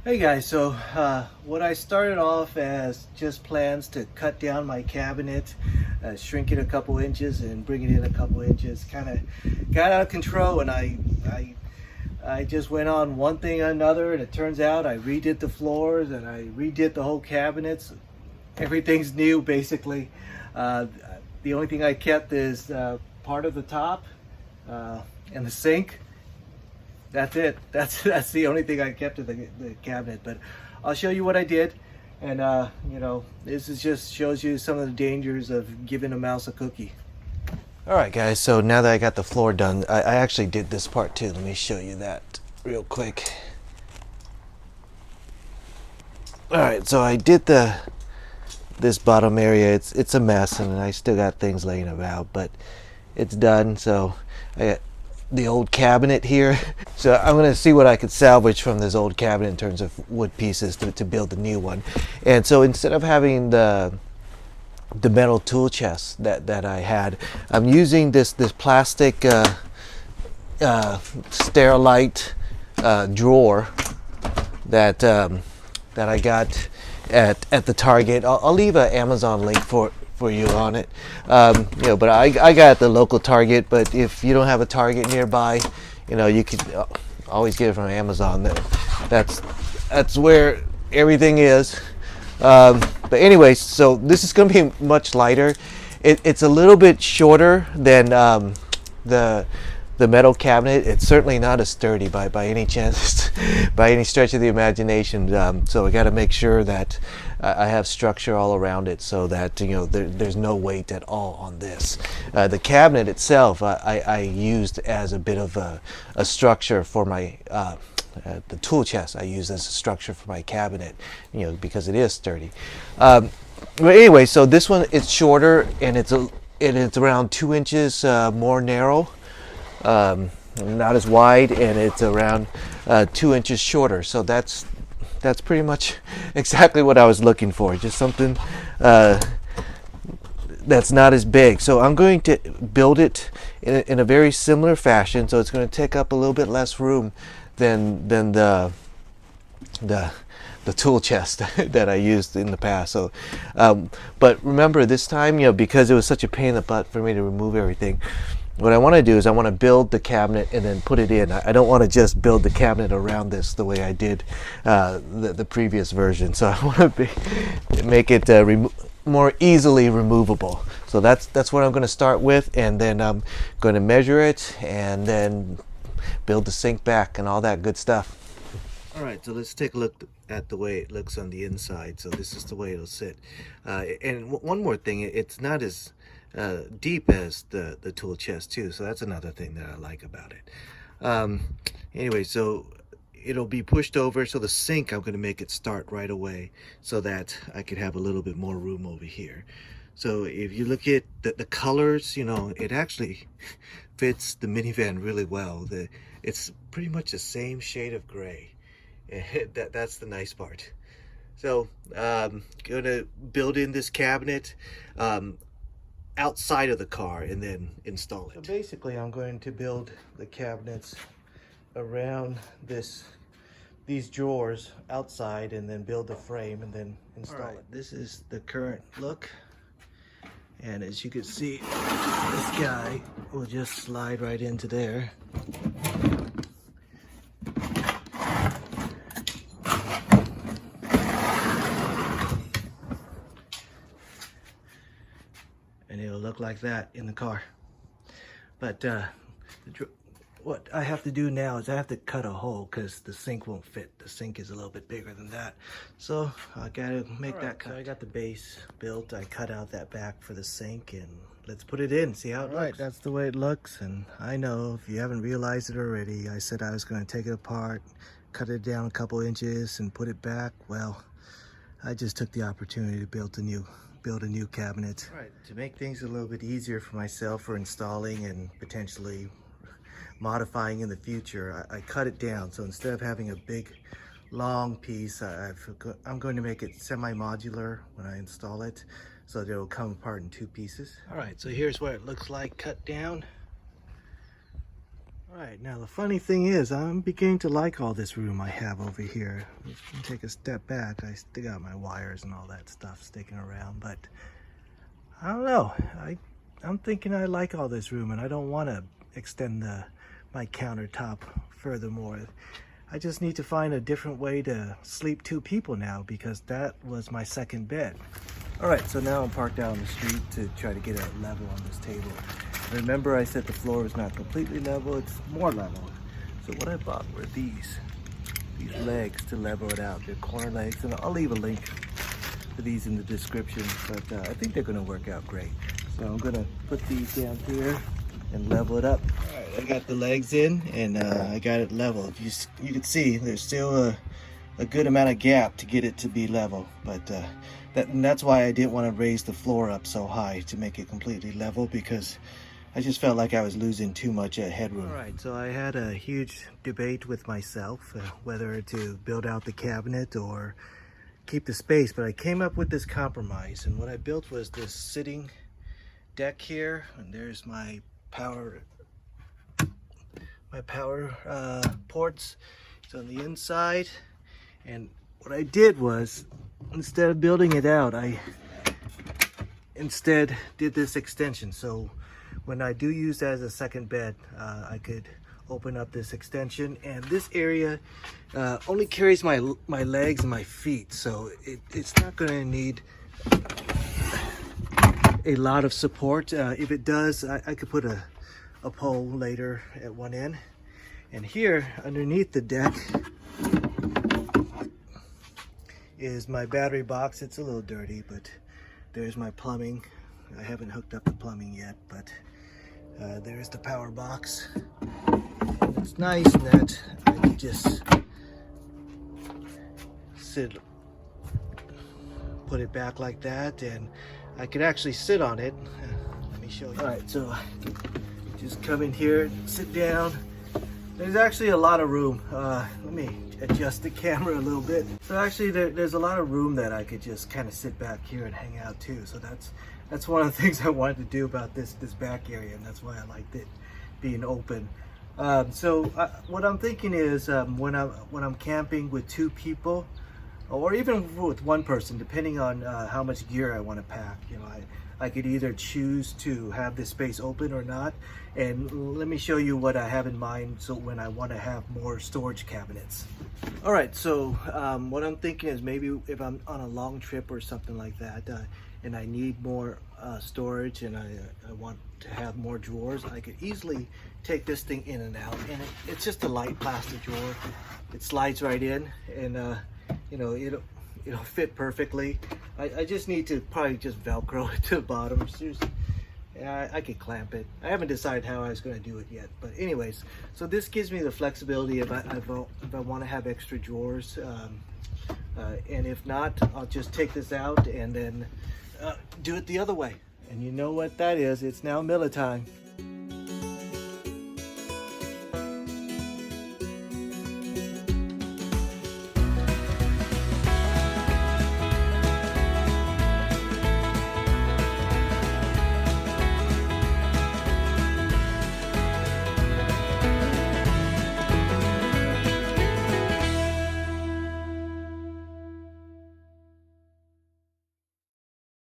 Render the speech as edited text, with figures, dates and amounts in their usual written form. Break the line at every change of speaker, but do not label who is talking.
Hey guys, so what I started off as just plans to cut down my cabinet, shrink it a couple inches and bring it in a couple inches, kind of got out of control, and I just went on one thing or another, and it turns out I redid the floors and I redid the whole cabinets. Everything's new basically. The only thing I kept is part of the top and the sink. That's it. That's the only thing I kept of the cabinet. But I'll show you what I did, and this is just shows you some of the dangers of giving a mouse a cookie. All right, guys. So now that I got the floor done, I actually did this part too. Let me show you that real quick. All right, so I did this bottom area. It's a mess, and I still got things laying about, but it's done. So I got the old cabinet here. So I'm going to see what I could salvage from this old cabinet in terms of wood pieces to build the new one. And so instead of having the metal tool chest that I had, I'm using this plastic Sterilite drawer that I got at the Target. I'll leave an Amazon link for you on it. But I got at the local Target, but if you don't have a Target nearby, you can always get it from Amazon. That's where everything is. But anyway, so this is going to be much lighter. It's a little bit shorter than the metal cabinet. It's certainly not as sturdy by any chance, by any stretch of the imagination. So I got to make sure that I have structure all around it, so that there's no weight at all on this. The cabinet itself, I used as a bit of a structure for my the tool chest. I use as a structure for my cabinet, because it is sturdy. But anyway, so this one, it's shorter, and it's around 2 inches more narrow. Not as wide, and it's around 2 inches shorter. So that's pretty much exactly what I was looking for. Just something that's not as big. So I'm going to build it in a very similar fashion. So it's going to take up a little bit less room than the tool chest that I used in the past. So, but remember, this time, because it was such a pain in the butt for me to remove everything, what I want to do is I want to build the cabinet and then put it in. I don't want to just build the cabinet around this the way I did the previous version. So I want to make it more easily removable. So that's what I'm going to start with, and then I'm going to measure it and then build the sink back and all that good stuff. All right, so let's take a look at the way it looks on the inside. So this is the way it'll sit. And one more thing, it's not as deep as the tool chest too, so that's another thing that I like about it. Anyway, so it'll be pushed over, so the sink, I'm going to make it start right away so that I could have a little bit more room over here. So if you look at the colors, it actually fits the minivan really well. It's pretty much the same shade of gray. That's the nice part. So gonna build in this cabinet outside of the car and then install it. So basically, I'm going to build the cabinets around these drawers outside, and then build the frame and then install it. This is the current look, and as you can see, this guy will just slide right into there. And it'll look like that in the car. But what I have to do now is I have to cut a hole because the sink won't fit. The sink is a little bit bigger than that. So I gotta make that cut. So I got the base built. I cut out that back for the sink, and let's put it in, see how it looks. Right, that's the way it looks. And I know if you haven't realized it already, I said I was gonna take it apart, cut it down a couple inches and put it back. Well, I just took the opportunity to build a new cabinet. Right, to make things a little bit easier for myself for installing and potentially modifying in the future, I cut it down. So instead of having a big long piece, I'm going to make it semi-modular when I install it, so that it will come apart in 2 pieces. All right, so here's what it looks like cut down.
Alright, now the funny thing is, I'm beginning to like all this room I have over here. Let's take a step back. I still got my wires and all that stuff sticking around, but I don't know. I'm thinking I like all this room, and I don't want to extend my countertop furthermore. I just need to find a different way to sleep 2 people now, because that was my second bed. Alright, so now I'm parked out on the street to try to get a level on this table. Remember, I said the floor is not completely level, it's more level. So what I bought were these legs to level it out. They're corner legs, and I'll leave a link for these in the description, but I think they're gonna work out great. So I'm gonna put these down here and level it up. All right, I got the legs in, and I got it level. You can see there's still a good amount of gap to get it to be level, but that's why I didn't want to raise the floor up so high to make it completely level, because I just felt like I was losing too much headroom. All right, so I had a huge debate with myself whether to build out the cabinet or keep the space, but I came up with this compromise, and what I built was this sitting deck here, and there's my power ports. It's on the inside, and what I did was, instead of building it out, I instead did this extension. So when I do use that as a second bed, I could open up this extension, and this area only carries my legs and my feet, so it's not going to need a lot of support. If it does, I could put a pole later at one end. And here underneath the deck is my battery box. It's a little dirty, but there's my plumbing. I haven't hooked up the plumbing yet, but there's the power box. And it's nice that I can just put it back like that, and I could actually sit on it. Let me show you. All right, so just come in here, sit down. There's actually a lot of room. Let me adjust the camera a little bit. So actually there's a lot of room that I could just kind of sit back here and hang out too. So that's one of the things I wanted to do about this back area, and that's why I liked it being open. What I'm thinking is when I'm camping with 2 people, or even with 1 person, depending on how much gear I want to pack, you know, I could either choose to have this space open or not. And let me show you what I have in mind, so when I want to have more storage cabinets. All right, so what I'm thinking is, maybe if I'm on a long trip or something like that, and I need more storage, and I want to have more drawers, I could easily take this thing in and out. And it's just a light plastic drawer. It slides right in, and you know, it'll fit perfectly. I just need to probably just Velcro it to the bottom. I could clamp it. I haven't decided how I was going to do it yet, but anyways, so this gives me the flexibility if I want to have extra drawers, and if not, I'll just take this out and then do it the other way. And you know what that is? It's now Miller time.